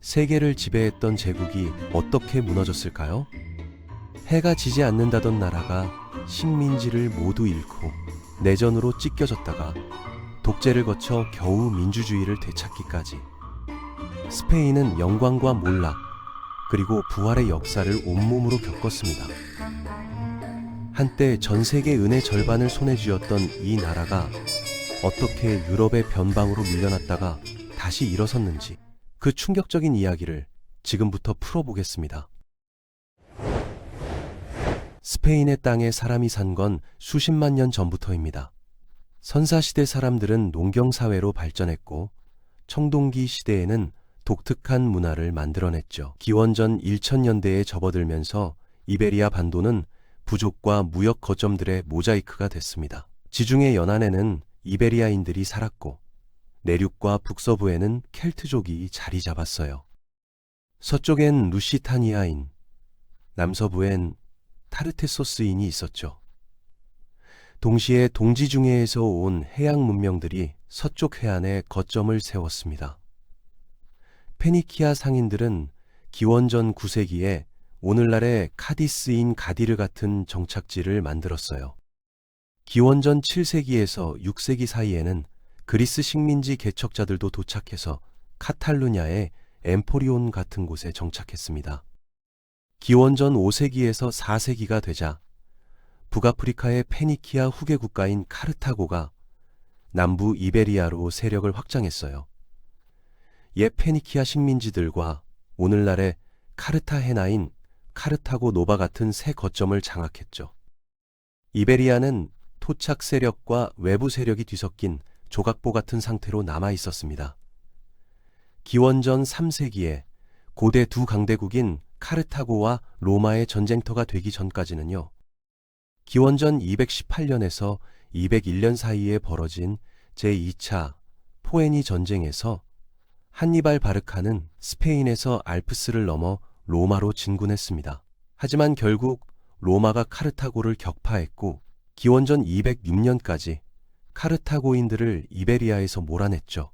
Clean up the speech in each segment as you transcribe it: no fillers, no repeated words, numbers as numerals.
세계를 지배했던 제국이 어떻게 무너졌을까요? 해가 지지 않는다던 나라가 식민지를 모두 잃고 내전으로 찢겨졌다가 독재를 거쳐 겨우 민주주의를 되찾기까지. 스페인은 영광과 몰락, 그리고 부활의 역사를 온몸으로 겪었습니다. 한때 전 세계 은의 절반을 손에 쥐었던 이 나라가 어떻게 유럽의 변방으로 밀려났다가 다시 일어섰는지, 그 충격적인 이야기를 지금부터 풀어보겠습니다. 스페인의 땅에 사람이 산 건 수십만 년 전부터입니다. 선사시대 사람들은 농경사회로 발전했고 청동기 시대에는 독특한 문화를 만들어냈죠. 기원전 1000년대에 접어들면서 이베리아 반도는 부족과 무역 거점들의 모자이크가 됐습니다. 지중해 연안에는 이베리아인들이 살았고 내륙과 북서부에는 켈트족이 자리 잡았어요. 서쪽엔 루시타니아인, 남서부엔 타르테소스인이 있었죠. 동시에 동지중해에서 온 해양 문명들이 서쪽 해안에 거점을 세웠습니다. 페니키아 상인들은 기원전 9세기에 오늘날의 카디스인 가디르 같은 정착지를 만들었어요. 기원전 7세기에서 6세기 사이에는 그리스 식민지 개척자들도 도착해서 카탈루냐의 엠포리온 같은 곳에 정착했습니다. 기원전 5세기에서 4세기가 되자 북아프리카의 페니키아 후계 국가인 카르타고가 남부 이베리아로 세력을 확장했어요. 옛 페니키아 식민지들과 오늘날의 카르타헤나인 카르타고 노바 같은 새 거점을 장악했죠. 이베리아는 토착 세력과 외부 세력이 뒤섞인 조각보 같은 상태로 남아 있었습니다. 기원전 3세기에 고대 두 강대국인 카르타고와 로마의 전쟁터가 되기 전까지는요, 기원전 218년에서 201년 사이에 벌어진 제2차 포에니 전쟁에서 한니발 바르카는 스페인에서 알프스를 넘어 로마로 진군했습니다. 하지만 결국 로마가 카르타고를 격파했고 기원전 206년까지 카르타고인들을 이베리아에서 몰아냈죠.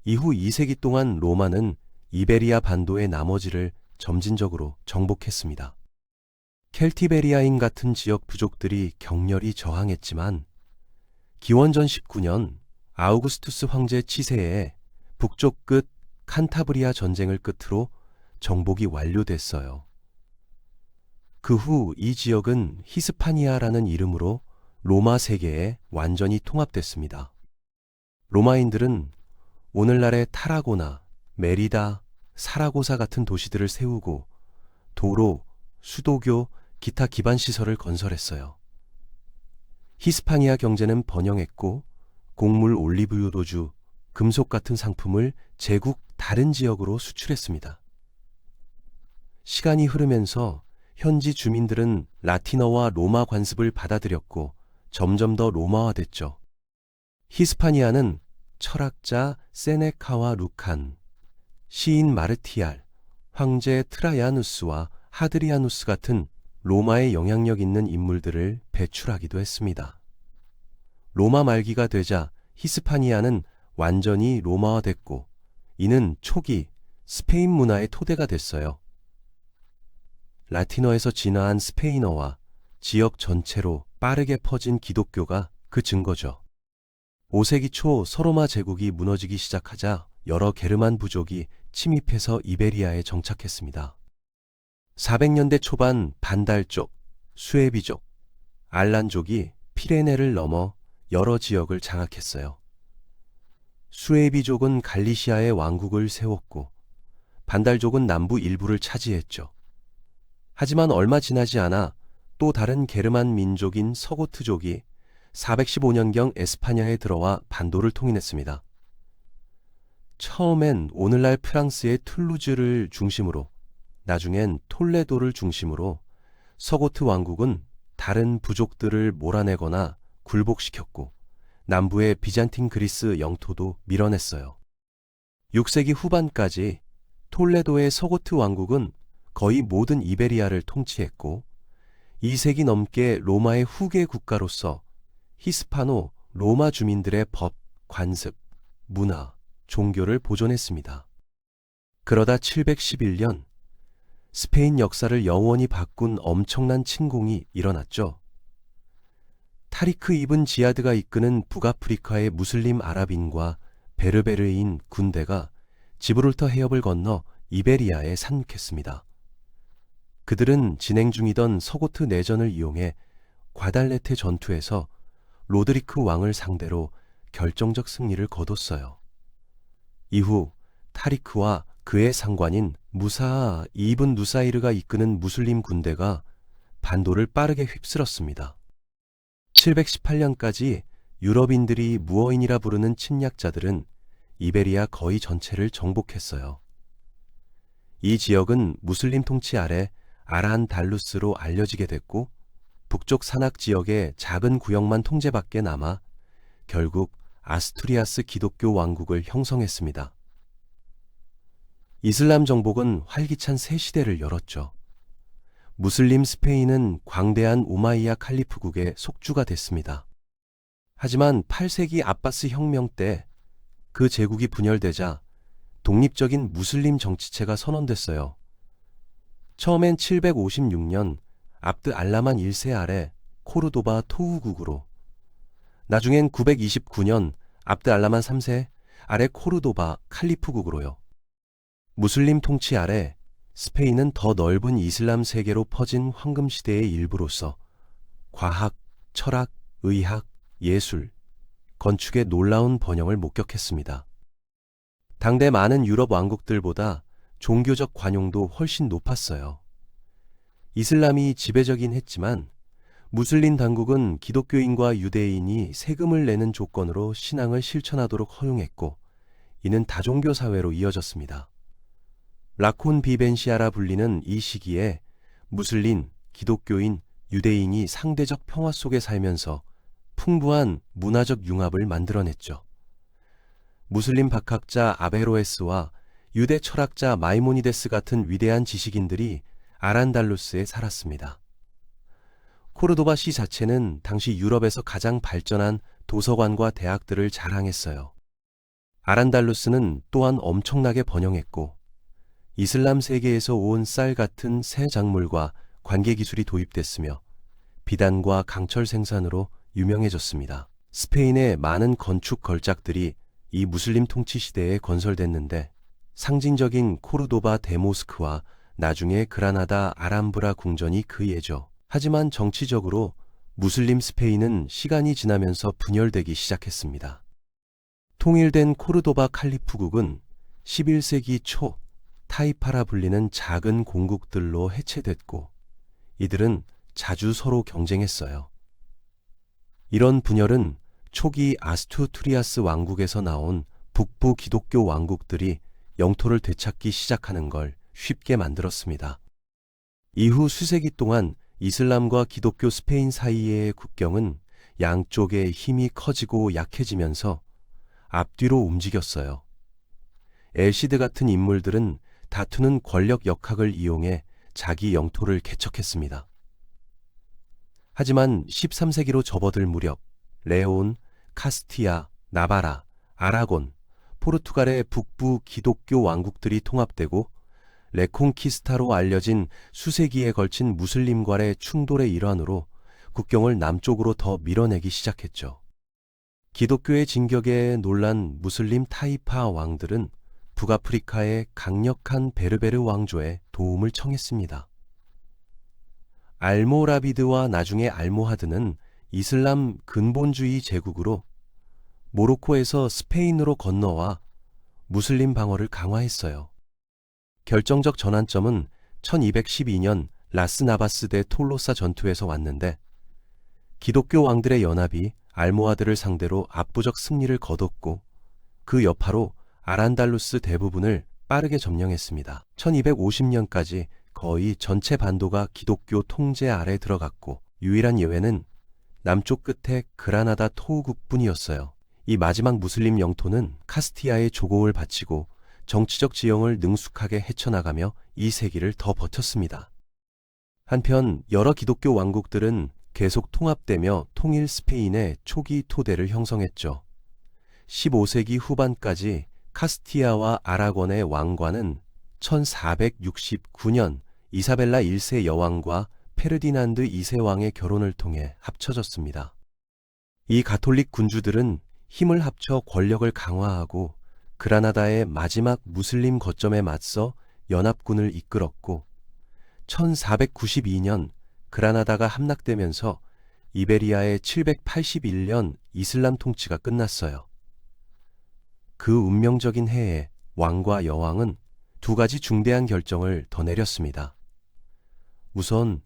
이후 2세기 동안 로마는 이베리아 반도의 나머지를 점진적으로 정복했습니다. 켈티베리아인 같은 지역 부족들이 격렬히 저항했지만 기원전 19년 아우구스투스 황제 치세에 북쪽 끝 칸타브리아 전쟁을 끝으로 정복이 완료됐어요. 그 후 이 지역은 히스파니아라는 이름으로 로마 세계에 완전히 통합됐습니다. 로마인들은 오늘날의 타라고나, 메리다, 사라고사 같은 도시들을 세우고 도로, 수도교, 기타 기반 시설을 건설했어요. 히스파니아 경제는 번영했고 곡물 올리브유도주, 금속 같은 상품을 제국 다른 지역으로 수출했습니다. 시간이 흐르면서 현지 주민들은 라틴어와 로마 관습을 받아들였고 점점 더 로마화됐죠. 히스파니아는 철학자 세네카와 루칸, 시인 마르티알, 황제 트라야누스와 하드리아누스 같은 로마의 영향력 있는 인물들을 배출하기도 했습니다. 로마 말기가 되자 히스파니아는 완전히 로마화됐고 이는 초기 스페인 문화의 토대가 됐어요. 라틴어에서 진화한 스페인어와 지역 전체로 빠르게 퍼진 기독교가 그 증거죠. 5세기 초 서로마 제국이 무너지기 시작하자 여러 게르만 부족이 침입해서 이베리아에 정착했습니다. 400년대 초반 반달족, 수에비족, 알란족이 피레네를 넘어 여러 지역을 장악했어요. 수에비족은 갈리시아의 왕국을 세웠고 반달족은 남부 일부를 차지했죠. 하지만 얼마 지나지 않아 또 다른 게르만 민족인 서고트족이 415년경 에스파냐에 들어와 반도를 통일했습니다. 처음엔 오늘날 프랑스의 툴루즈를 중심으로, 나중엔 톨레도를 중심으로 서고트 왕국은 다른 부족들을 몰아내거나 굴복시켰고 남부의 비잔틴 그리스 영토도 밀어냈어요. 6세기 후반까지 톨레도의 서고트 왕국은 거의 모든 이베리아를 통치했고 2세기 넘게 로마의 후계 국가로서 히스파노, 로마 주민들의 법, 관습, 문화, 종교를 보존했습니다. 그러다 711년 스페인 역사를 영원히 바꾼 엄청난 침공이 일어났죠. 타리크 이븐 지야드가 이끄는 북아프리카의 무슬림 아랍인과 베르베르인 군대가 지브롤터 해협을 건너 이베리아에 상륙했습니다. 그들은 진행 중이던 서고트 내전을 이용해 과달레테 전투에서 로드리크 왕을 상대로 결정적 승리를 거뒀어요. 이후 타리크와 그의 상관인 무사 이븐 누사이르가 이끄는 무슬림 군대가 반도를 빠르게 휩쓸었습니다. 718년까지 유럽인들이 무어인이라 부르는 침략자들은 이베리아 거의 전체를 정복했어요. 이 지역은 무슬림 통치 아래 아란달루스로 알려지게 됐고 북쪽 산악 지역의 작은 구역만 통제받게 남아 결국 아스투리아스 기독교 왕국을 형성했습니다. 이슬람 정복은 활기찬 새 시대를 열었죠. 무슬림 스페인은 광대한 우마이야 칼리프국의 속주가 됐습니다. 하지만 8세기 아바스 혁명 때 그 제국이 분열되자 독립적인 무슬림 정치체가 선언됐어요. 처음엔 756년 압드 알라만 1세 아래 코르도바 토우국으로, 나중엔 929년 압드 알라만 3세 아래 코르도바 칼리프국으로요. 무슬림 통치 아래 스페인은 더 넓은 이슬람 세계로 퍼진 황금시대의 일부로서 과학, 철학, 의학, 예술, 건축의 놀라운 번영을 목격했습니다. 당대 많은 유럽 왕국들보다 종교적 관용도 훨씬 높았어요. 이슬람이 지배적인 했지만 무슬림 당국은 기독교인과 유대인이 세금을 내는 조건으로 신앙을 실천하도록 허용했고, 이는 다종교 사회로 이어졌습니다. 라콘 비벤시아라 불리는 이 시기에 무슬림, 기독교인, 유대인이 상대적 평화 속에 살면서 풍부한 문화적 융합을 만들어냈죠. 무슬림 박학자 아베로에스와 유대 철학자 마이모니데스 같은 위대한 지식인들이 아란달루스에 살았습니다. 코르도바시 자체는 당시 유럽에서 가장 발전한 도서관과 대학들을 자랑했어요. 아란달루스는 또한 엄청나게 번영했고, 이슬람 세계에서 온 쌀 같은 새 작물과 관계 기술이 도입됐으며 비단과 강철 생산으로 유명해졌습니다. 스페인의 많은 건축 걸작들이 이 무슬림 통치 시대에 건설됐는데, 상징적인 코르도바 대모스크와 나중에 그라나다 아람브라 궁전이 그 예죠. 하지만 정치적으로 무슬림 스페인은 시간이 지나면서 분열되기 시작했습니다. 통일된 코르도바 칼리프국은 11세기 초 타이파라 불리는 작은 공국들로 해체됐고, 이들은 자주 서로 경쟁했어요. 이런 분열은 초기 아스투리아스 왕국에서 나온 북부 기독교 왕국들이 영토를 되찾기 시작하는 걸 쉽게 만들었습니다. 이후 수세기 동안 이슬람과 기독교 스페인 사이의 국경은 양쪽의 힘이 커지고 약해지면서 앞뒤로 움직였어요. 엘시드 같은 인물들은 다투는 권력 역학을 이용해 자기 영토를 개척했습니다. 하지만 13세기로 접어들 무렵 레온, 카스티아, 나바라, 아라곤, 포르투갈의 북부 기독교 왕국들이 통합되고 레콩키스타로 알려진 수세기에 걸친 무슬림과의 충돌의 일환으로 국경을 남쪽으로 더 밀어내기 시작했죠. 기독교의 진격에 놀란 무슬림 타이파 왕들은 북아프리카의 강력한 베르베르 왕조에 도움을 청했습니다. 알모라비드와 나중에 알모하드는 이슬람 근본주의 제국으로 모로코에서 스페인으로 건너와 무슬림 방어를 강화했어요. 결정적 전환점은 1212년 라스나바스 대 톨로사 전투에서 왔는데, 기독교 왕들의 연합이 알모하드를 상대로 압도적 승리를 거뒀고, 그 여파로 아란달루스 대부분을 빠르게 점령했습니다. 1250년까지 거의 전체 반도가 기독교 통제 아래 들어갔고, 유일한 예외는 남쪽 끝에 그라나다 토우국뿐이었어요. 이 마지막 무슬림 영토는 카스티아의 조공을 바치고 정치적 지형을 능숙하게 헤쳐나가며 이 세기를 더 버텼습니다. 한편 여러 기독교 왕국들은 계속 통합되며 통일 스페인의 초기 토대를 형성했죠. 15세기 후반까지 카스티아와 아라곤의 왕관은 1469년 이사벨라 1세 여왕과 페르디난드 2세 왕의 결혼을 통해 합쳐졌습니다. 이 가톨릭 군주들은 힘을 합쳐 권력을 강화하고 그라나다의 마지막 무슬림 거점에 맞서 연합군을 이끌었고 1492년 그라나다가 함락되면서 이베리아의 781년 이슬람 통치가 끝났어요. 그 운명적인 해에 왕과 여왕은 두 가지 중대한 결정을 더 내렸습니다. 우선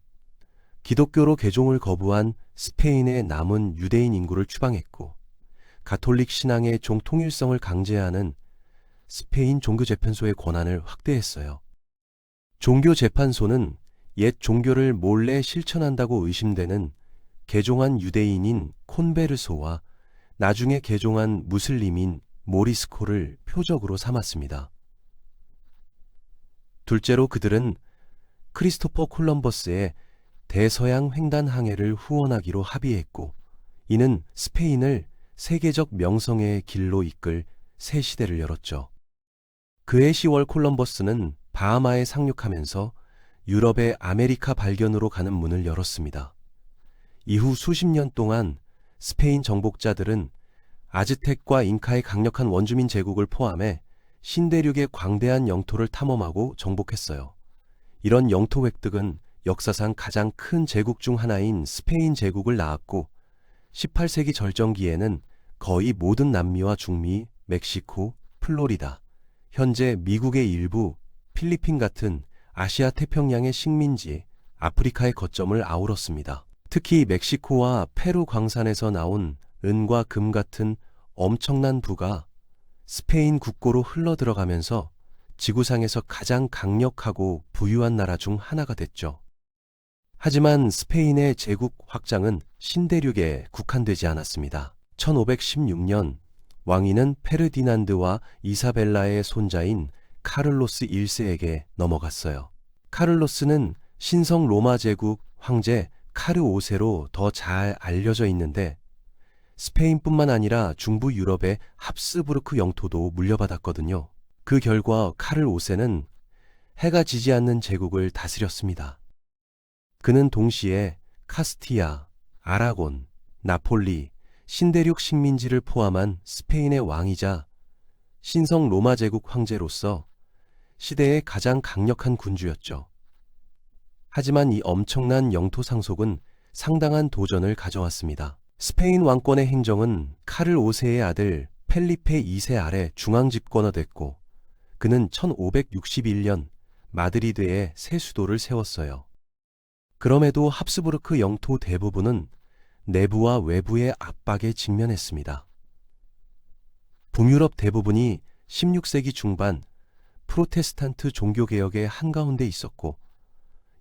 기독교로 개종을 거부한 스페인의 남은 유대인 인구를 추방했고 가톨릭 신앙의 종통일성을 강제하는 스페인 종교재판소의 권한을 확대했어요. 종교재판소는 옛 종교를 몰래 실천한다고 의심되는 개종한 유대인인 콘베르소와 나중에 개종한 무슬림인 모리스코를 표적으로 삼았습니다. 둘째로 그들은 크리스토퍼 콜럼버스의 대서양 횡단 항해를 후원하기로 합의했고 이는 스페인을 세계적 명성의 길로 이끌 새 시대를 열었죠. 그해 10월 콜럼버스는 바하마에 상륙하면서 유럽의 아메리카 발견으로 가는 문을 열었습니다. 이후 수십 년 동안 스페인 정복자들은 아즈텍과 잉카의 강력한 원주민 제국을 포함해 신대륙의 광대한 영토를 탐험하고 정복했어요. 이런 영토 획득은 역사상 가장 큰 제국 중 하나인 스페인 제국을 낳았고 18세기 절정기에는 거의 모든 남미와 중미, 멕시코, 플로리다, 현재 미국의 일부, 필리핀 같은 아시아 태평양의 식민지, 아프리카의 거점을 아우렀습니다. 특히 멕시코와 페루 광산에서 나온 은과 금 같은 엄청난 부가 스페인 국고로 흘러들어가면서 지구상에서 가장 강력하고 부유한 나라 중 하나가 됐죠. 하지만 스페인의 제국 확장은 신대륙에 국한되지 않았습니다. 1516년 왕위는 페르디난드와 이사벨라의 손자인 카를로스 1세에게 넘어갔어요. 카를로스는 신성 로마 제국 황제 카르 5세로 더 잘 알려져 있는데 스페인뿐만 아니라 중부 유럽의 합스부르크 영토도 물려받았거든요. 그 결과 카를 5세는 해가 지지 않는 제국을 다스렸습니다. 그는 동시에 카스티아, 아라곤, 나폴리, 신대륙 식민지를 포함한 스페인의 왕이자 신성 로마 제국 황제로서 시대의 가장 강력한 군주였죠. 하지만 이 엄청난 영토 상속은 상당한 도전을 가져왔습니다. 스페인 왕권의 행정은 카를 5세의 아들 펠리페 2세 아래 중앙집권화됐고 그는 1561년 마드리드에 새 수도를 세웠어요. 그럼에도 합스부르크 영토 대부분은 내부와 외부의 압박에 직면했습니다. 북유럽 대부분이 16세기 중반 프로테스탄트 종교개혁의 한가운데 있었고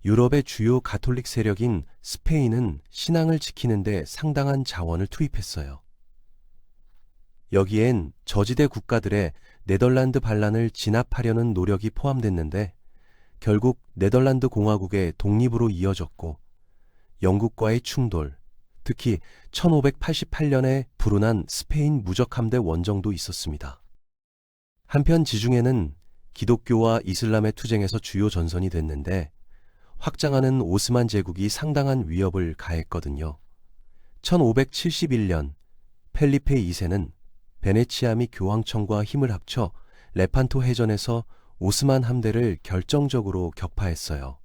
유럽의 주요 가톨릭 세력인 스페인은 신앙을 지키는 데 상당한 자원을 투입했어요. 여기엔 저지대 국가들의 네덜란드 반란을 진압하려는 노력이 포함됐는데 결국 네덜란드 공화국의 독립으로 이어졌고 영국과의 충돌, 특히 1588년에 불운한 스페인 무적함대 원정도 있었습니다. 한편 지중해는 기독교와 이슬람의 투쟁에서 주요 전선이 됐는데 확장하는 오스만 제국이 상당한 위협을 가했거든요. 1571년 펠리페 2세는 베네치아 및 교황청과 힘을 합쳐 레판토 해전에서 오스만 함대를 결정적으로 격파했어요.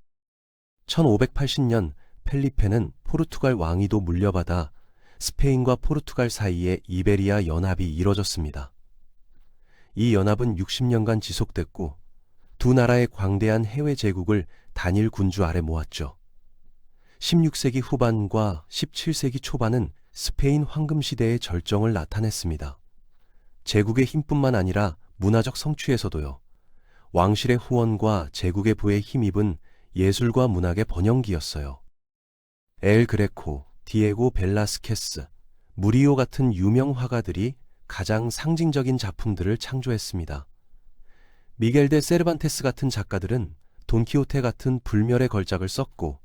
1580년 펠리페는 포르투갈 왕위도 물려받아 스페인과 포르투갈 사이에 이베리아 연합이 이뤄졌습니다. 이 연합은 60년간 지속됐고 두 나라의 광대한 해외 제국을 단일 군주 아래 모았죠. 16세기 후반과 17세기 초반은 스페인 황금시대의 절정을 나타냈습니다. 제국의 힘뿐만 아니라 문화적 성취에서도요. 왕실의 후원과 제국의 부에 힘입은 예술과 문학의 번영기였어요. 엘 그레코, 디에고 벨라스케스, 무리오 같은 유명 화가들이 가장 상징적인 작품들을 창조했습니다. 미겔 데 세르반테스 같은 작가들은 돈키호테 같은 불멸의 걸작을 썼고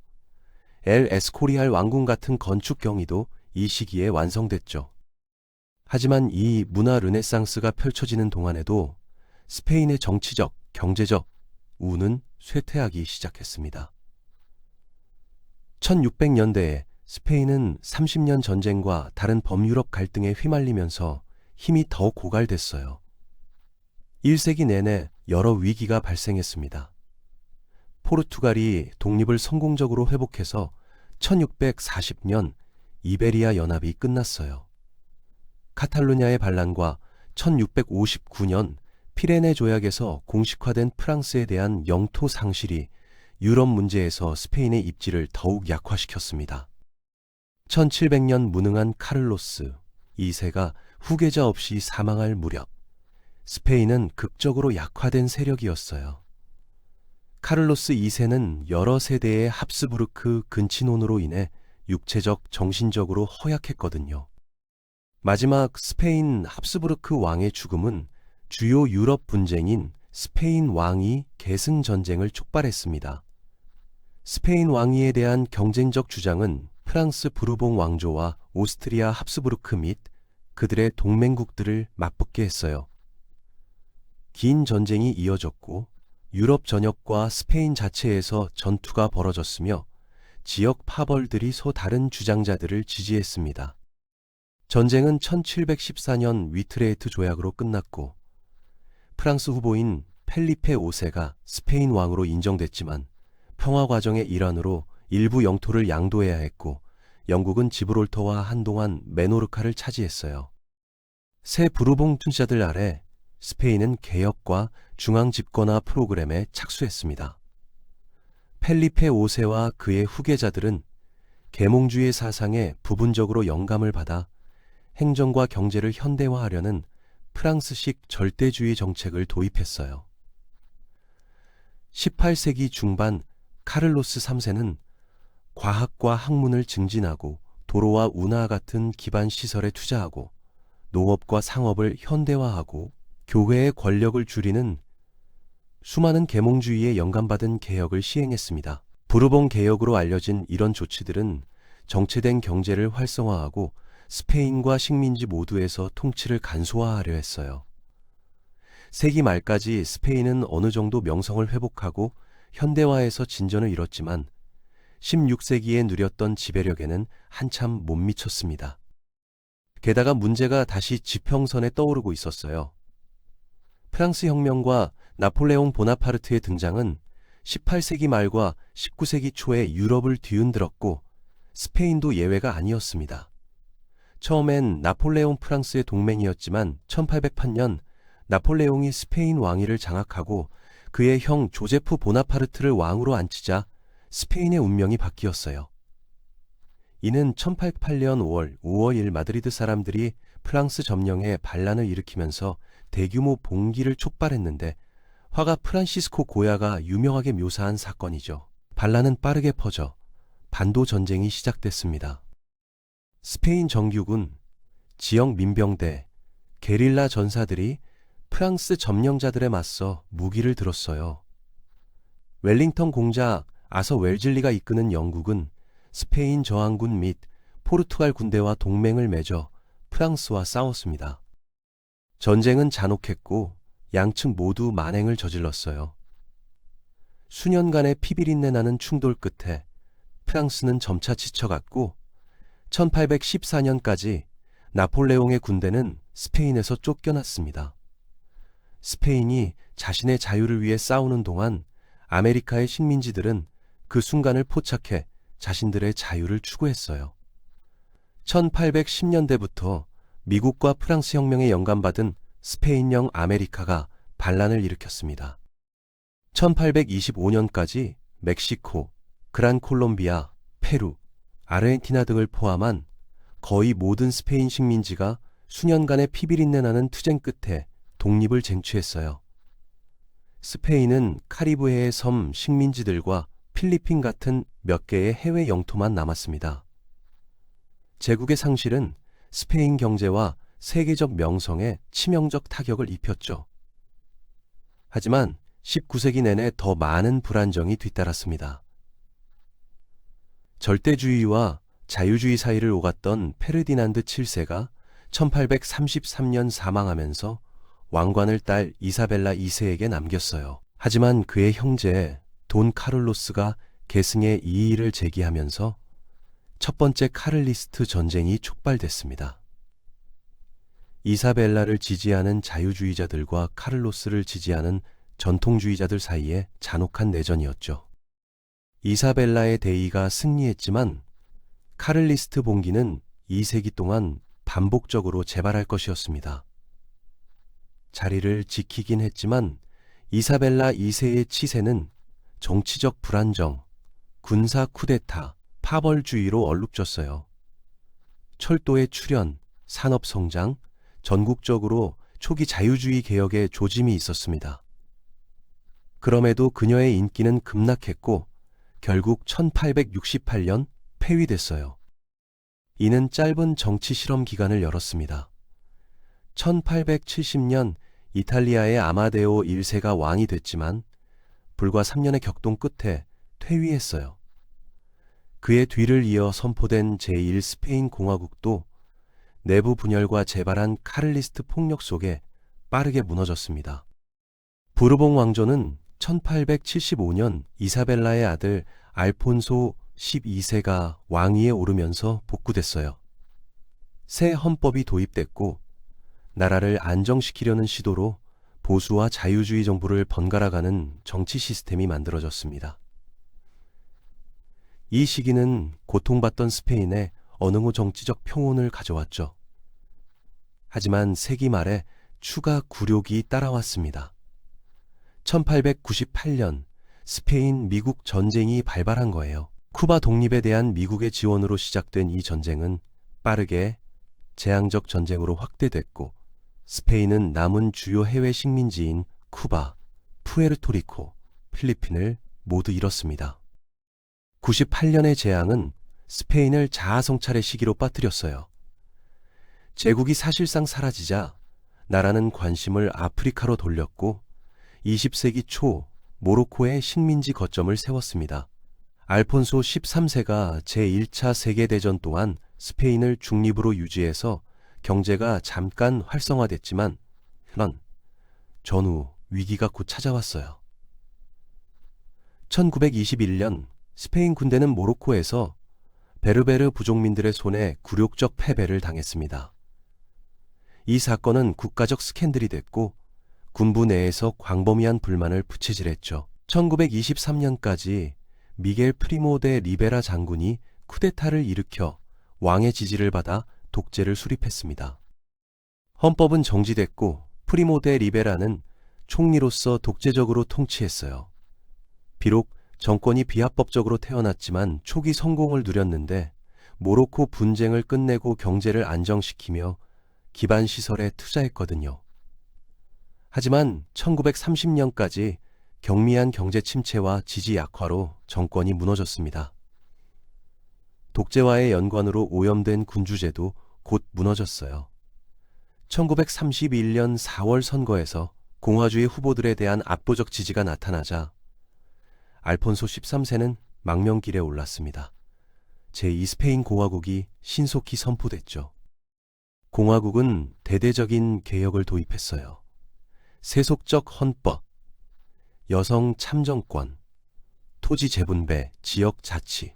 엘 에스코리알 왕궁 같은 건축 경이도 이 시기에 완성됐죠. 하지만 이 문화 르네상스가 펼쳐지는 동안에도 스페인의 정치적, 경제적, 우는 쇠퇴하기 시작했습니다. 1600년대에 스페인은 30년 전쟁과 다른 범유럽 갈등에 휘말리면서 힘이 더 고갈됐어요. 1세기 내내 여러 위기가 발생했습니다. 포르투갈이 독립을 성공적으로 회복해서 1640년 이베리아 연합이 끝났어요. 카탈루냐의 반란과 1659년 피레네 조약에서 공식화된 프랑스에 대한 영토 상실이 유럽 문제에서 스페인의 입지를 더욱 약화시켰습니다. 1700년 무능한 카를로스 2세가 후계자 없이 사망할 무렵 스페인은 극적으로 약화된 세력이었어요. 카를로스 2세는 여러 세대의 합스부르크 근친혼으로 인해 육체적, 정신적으로 허약했거든요. 마지막 스페인 합스부르크 왕의 죽음은 주요 유럽 분쟁인 스페인 왕위 계승 전쟁을 촉발했습니다. 스페인 왕위에 대한 경쟁적 주장은 프랑스 부르봉 왕조와 오스트리아 합스부르크 및 그들의 동맹국들을 맞붙게 했어요. 긴 전쟁이 이어졌고 유럽 전역과 스페인 자체에서 전투가 벌어졌으며 지역 파벌들이 소 다른 주장자들을 지지했습니다. 전쟁은 1714년 위트레이트 조약으로 끝났고 프랑스 후보인 펠리페 5세가 스페인 왕으로 인정됐지만 평화 과정의 일환으로 일부 영토를 양도해야 했고 영국은 지브롤터와 한동안 메노르카를 차지했어요. 새 부르봉 통치자들 아래 스페인은 개혁과 중앙 집권화 프로그램에 착수했습니다. 펠리페 5세와 그의 후계자들은 계몽주의 사상에 부분적으로 영감을 받아 행정과 경제를 현대화하려는 프랑스식 절대주의 정책을 도입했어요. 18세기 중반 카를로스 3세는 과학과 학문을 증진하고 도로와 운하 같은 기반 시설에 투자하고 농업과 상업을 현대화하고 교회의 권력을 줄이는 수많은 계몽주의에 영감받은 개혁을 시행했습니다. 부르봉 개혁으로 알려진 이런 조치들은 정체된 경제를 활성화하고 스페인과 식민지 모두에서 통치를 간소화하려 했어요. 세기 말까지 스페인은 어느 정도 명성을 회복하고 현대화에서 진전을 이뤘지만 16세기에 누렸던 지배력에는 한참 못 미쳤습니다. 게다가 문제가 다시 지평선에 떠오르고 있었어요. 프랑스 혁명과 나폴레옹 보나파르트의 등장은 18세기 말과 19세기 초에 유럽을 뒤흔들었고 스페인도 예외가 아니었습니다. 처음엔 나폴레옹 프랑스의 동맹이었지만 1808년 나폴레옹이 스페인 왕위를 장악하고 그의 형 조제프 보나파르트를 왕으로 앉히자 스페인의 운명이 바뀌었어요. 이는 1808년 5월 5일 마드리드 사람들이 프랑스 점령에 반란을 일으키면서 대규모 봉기를 촉발했는데 화가 프란시스코 고야가 유명하게 묘사한 사건이죠. 반란은 빠르게 퍼져 반도 전쟁이 시작됐습니다. 스페인 정규군, 지역 민병대, 게릴라 전사들이 프랑스 점령자들에 맞서 무기를 들었어요. 웰링턴 공작 아서 웰즐리가 이끄는 영국은 스페인 저항군 및 포르투갈 군대와 동맹을 맺어 프랑스와 싸웠습니다. 전쟁은 잔혹했고 양측 모두 만행을 저질렀어요. 수년간의 피비린내 나는 충돌 끝에 프랑스는 점차 지쳐갔고 1814년까지 나폴레옹의 군대는 스페인에서 쫓겨났습니다. 스페인이 자신의 자유를 위해 싸우는 동안 아메리카의 식민지들은 그 순간을 포착해 자신들의 자유를 추구했어요. 1810년대부터 미국과 프랑스 혁명에 영감받은 스페인령 아메리카가 반란을 일으켰습니다. 1825년까지 멕시코, 그란 콜롬비아, 페루, 아르헨티나 등을 포함한 거의 모든 스페인 식민지가 수년간의 피비린내 나는 투쟁 끝에 독립을 쟁취했어요. 스페인은 카리브해의 섬 식민지들과 필리핀 같은 몇 개의 해외 영토만 남았습니다. 제국의 상실은 스페인 경제와 세계적 명성에 치명적 타격을 입혔죠. 하지만 19세기 내내 더 많은 불안정이 뒤따랐습니다. 절대주의와 자유주의 사이를 오갔던 페르디난드 7세가 1833년 사망하면서 왕관을 딸 이사벨라 2세에게 남겼어요. 하지만 그의 형제 돈 카를로스가 계승의 이의를 제기하면서 첫 번째 카를리스트 전쟁이 촉발됐습니다. 이사벨라를 지지하는 자유주의자들과 카를로스를 지지하는 전통주의자들 사이에 잔혹한 내전이었죠. 이사벨라의 대의가 승리했지만 카를리스트 봉기는 2세기 동안 반복적으로 재발할 것이었습니다. 자리를 지키긴 했지만 이사벨라 2세의 치세는 정치적 불안정, 군사 쿠데타, 파벌주의로 얼룩졌어요. 철도의 출현, 산업 성장, 전국적으로 초기 자유주의 개혁에 조짐이 있었습니다. 그럼에도 그녀의 인기는 급락했고 결국 1868년 폐위됐어요. 이는 짧은 정치 실험 기간을 열었습니다. 1870년 이탈리아의 아마데오 1세가 왕이 됐지만 불과 3년의 격동 끝에 퇴위했어요. 그의 뒤를 이어 선포된 제1 스페인 공화국도 내부 분열과 재발한 카를리스트 폭력 속에 빠르게 무너졌습니다. 부르봉 왕조는 1875년 이사벨라의 아들 알폰소 12세가 왕위에 오르면서 복구됐어요. 새 헌법이 도입됐고 나라를 안정시키려는 시도로 보수와 자유주의 정부를 번갈아가는 정치 시스템이 만들어졌습니다. 이 시기는 고통받던 스페인에 어느 후 정치적 평온을 가져왔죠. 하지만 세기 말에 추가 굴욕이 따라왔습니다. 1898년 스페인 미국 전쟁이 발발한 거예요. 쿠바 독립에 대한 미국의 지원으로 시작된 이 전쟁은 빠르게 재앙적 전쟁으로 확대됐고 스페인은 남은 주요 해외 식민지인 쿠바, 푸에르토리코, 필리핀을 모두 잃었습니다. 98년의 재앙은 스페인을 자아성찰의 시기로 빠뜨렸어요. 제국이 사실상 사라지자 나라는 관심을 아프리카로 돌렸고 20세기 초 모로코에 식민지 거점을 세웠습니다. 알폰소 13세가 제1차 세계대전 동안 스페인을 중립으로 유지해서 경제가 잠깐 활성화됐지만 전후 위기가 곧 찾아왔어요. 1921년 스페인 군대는 모로코에서 베르베르 부족민들의 손에 굴욕적 패배를 당했습니다. 이 사건은 국가적 스캔들이 됐고 군부 내에서 광범위한 불만을 부채질했죠. 1923년까지 미겔 프리모 데 리베라 장군이 쿠데타를 일으켜 왕의 지지를 받아 독재를 수립했습니다. 헌법은 정지됐고 프리모 데 리베라는 총리로서 독재적으로 통치했어요. 비록 정권이 비합법적으로 태어났지만 초기 성공을 누렸는데 모로코 분쟁을 끝내고 경제를 안정시키며 기반 시설에 투자했거든요. 하지만 1930년까지 경미한 경제 침체와 지지 약화로 정권이 무너졌습니다. 독재와의 연관으로 오염된 군주제도 곧 무너졌어요. 1931년 4월 선거에서 공화주의 후보들에 대한 압도적 지지가 나타나자 알폰소 13세는 망명길에 올랐습니다. 제2 스페인 공화국이 신속히 선포됐죠. 공화국은 대대적인 개혁을 도입했어요. 세속적 헌법, 여성 참정권, 토지 재분배, 지역 자치,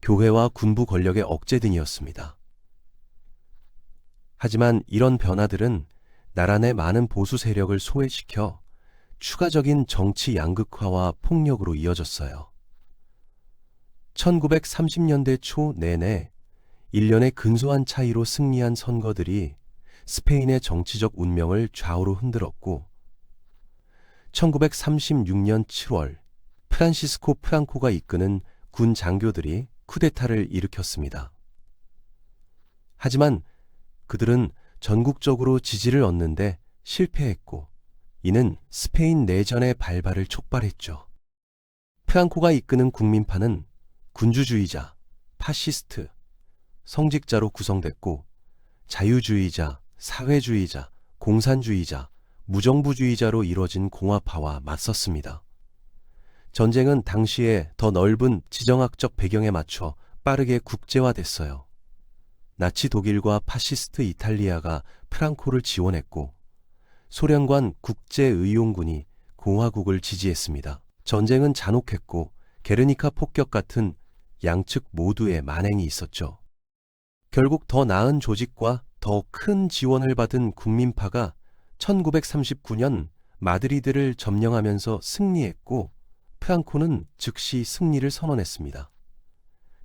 교회와 군부 권력의 억제 등이었습니다. 하지만 이런 변화들은 나라 내 많은 보수 세력을 소외시켜 추가적인 정치 양극화와 폭력으로 이어졌어요. 1930년대 초 내내 일련의 근소한 차이로 승리한 선거들이 스페인의 정치적 운명을 좌우로 흔들었고 1936년 7월 프란시스코 프랑코가 이끄는 군 장교들이 쿠데타를 일으켰습니다. 하지만 그들은 전국적으로 지지를 얻는데 실패했고 이는 스페인 내전의 발발을 촉발했죠. 프랑코가 이끄는 국민파는 군주주의자, 파시스트, 성직자로 구성됐고 자유주의자, 사회주의자, 공산주의자, 무정부주의자로 이루어진 공화파와 맞섰습니다. 전쟁은 당시에 더 넓은 지정학적 배경에 맞춰 빠르게 국제화됐어요. 나치 독일과 파시스트 이탈리아가 프랑코를 지원했고 소련관 국제의용군이 공화국을 지지했습니다. 전쟁은 잔혹했고 게르니카 폭격 같은 양측 모두의 만행이 있었죠. 결국 더 나은 조직과 더 큰 지원을 받은 국민파가 1939년 마드리드를 점령하면서 승리했고 프랑코는 즉시 승리를 선언했습니다.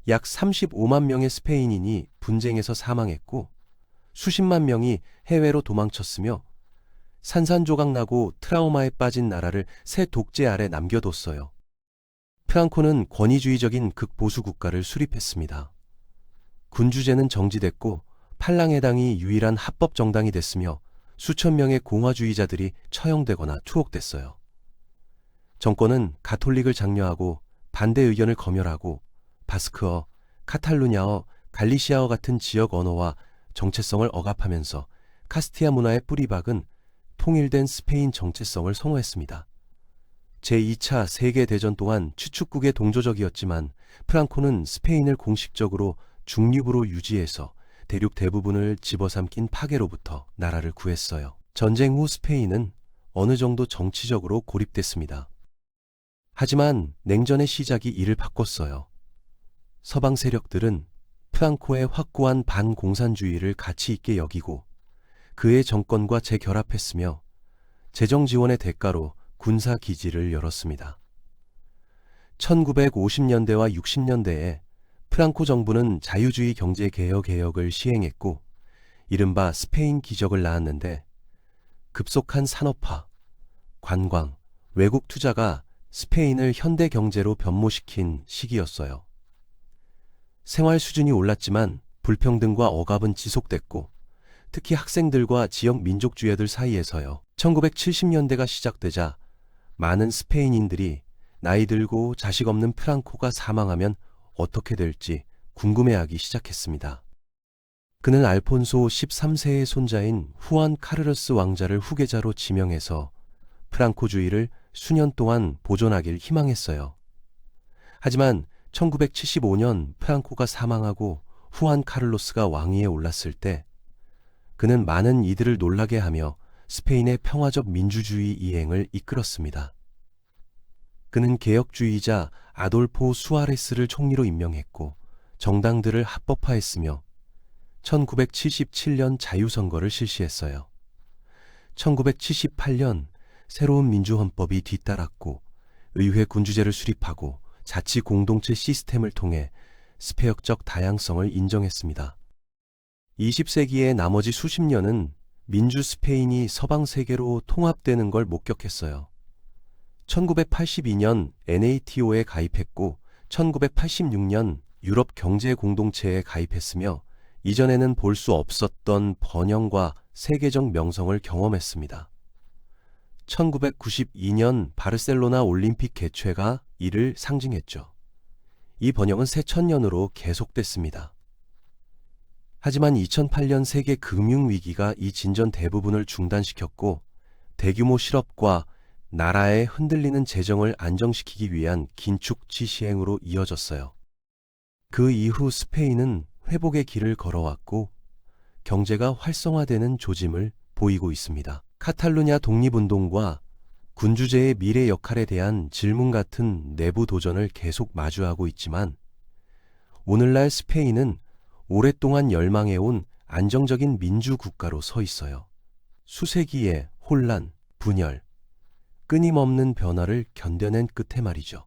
약 35만 명의 스페인인이 분쟁에서 사망했고 수십만 명이 해외로 도망쳤으며 산산조각 나고 트라우마에 빠진 나라를 새 독재 아래 남겨뒀어요. 프랑코는 권위주의적인 극보수 국가를 수립했습니다. 군주제는 정지됐고 팔랑해당이 유일한 합법 정당이 됐으며 수천 명의 공화주의자들이 처형되거나 투옥됐어요. 정권은 가톨릭을 장려하고 반대 의견을 검열하고 바스크어, 카탈루냐어, 갈리시아어 같은 지역 언어와 정체성을 억압하면서 카스티아 문화의 뿌리박은 통일된 스페인 정체성을 선호했습니다. 제2차 세계대전 동안 추축국의 동조적이었지만 프랑코는 스페인을 공식적으로 중립으로 유지해서 대륙 대부분을 집어삼킨 파괴로부터 나라를 구했어요. 전쟁 후 스페인은 어느 정도 정치적으로 고립됐습니다. 하지만 냉전의 시작이 이를 바꿨어요. 서방 세력들은 프랑코의 확고한 반공산주의를 가치 있게 여기고 그의 정권과 재결합했으며 재정 지원의 대가로 군사 기지를 열었습니다. 1950년대와 60년대에 프랑코 정부는 자유주의 경제 개혁을 시행했고 이른바 스페인 기적을 낳았는데 급속한 산업화, 관광, 외국 투자가 스페인을 현대 경제로 변모시킨 시기였어요. 생활 수준이 올랐지만 불평등과 억압은 지속됐고 특히 학생들과 지역 민족주의자들 사이에서요. 1970년대가 시작되자 많은 스페인인들이 나이 들고 자식 없는 프랑코가 사망하면 어떻게 될지 궁금해하기 시작했습니다. 그는 알폰소 13세의 손자인 후안 카르로스 왕자를 후계자로 지명해서 프랑코주의를 수년 동안 보존하길 희망했어요. 하지만 1975년 프랑코가 사망하고 후안 카를로스가 왕위에 올랐을 때 그는 많은 이들을 놀라게 하며 스페인의 평화적 민주주의 이행을 이끌었습니다. 그는 개혁주의자 아돌포 수아레스를 총리로 임명했고 정당들을 합법화했으며 1977년 자유선거를 실시했어요. 1978년 새로운 민주헌법이 뒤따랐고 의회 군주제를 수립하고 자치 공동체 시스템을 통해 스페역적 다양성을 인정했습니다. 20세기의 나머지 수십 년은 민주 스페인이 서방 세계로 통합되는 걸 목격했어요. 1982년 NATO에 가입했고 1986년 유럽 경제 공동체에 가입했으며 이전에는 볼 수 없었던 번영과 세계적 명성을 경험했습니다. 1992년 바르셀로나 올림픽 개최가 이를 상징했죠. 이 번영은 새 천년으로 계속됐습니다. 하지만 2008년 세계 금융위기가 이 진전 대부분을 중단시켰고 대규모 실업과 나라의 흔들리는 재정을 안정시키기 위한 긴축치 시행으로 이어졌어요. 그 이후 스페인은 회복의 길을 걸어왔고 경제가 활성화되는 조짐을 보이고 있습니다. 카탈루냐 독립운동과 군주제의 미래 역할에 대한 질문 같은 내부 도전을 계속 마주하고 있지만 오늘날 스페인은 오랫동안 열망해온 안정적인 민주국가로 서 있어요. 수세기의 혼란, 분열, 끊임없는 변화를 견뎌낸 끝에 말이죠.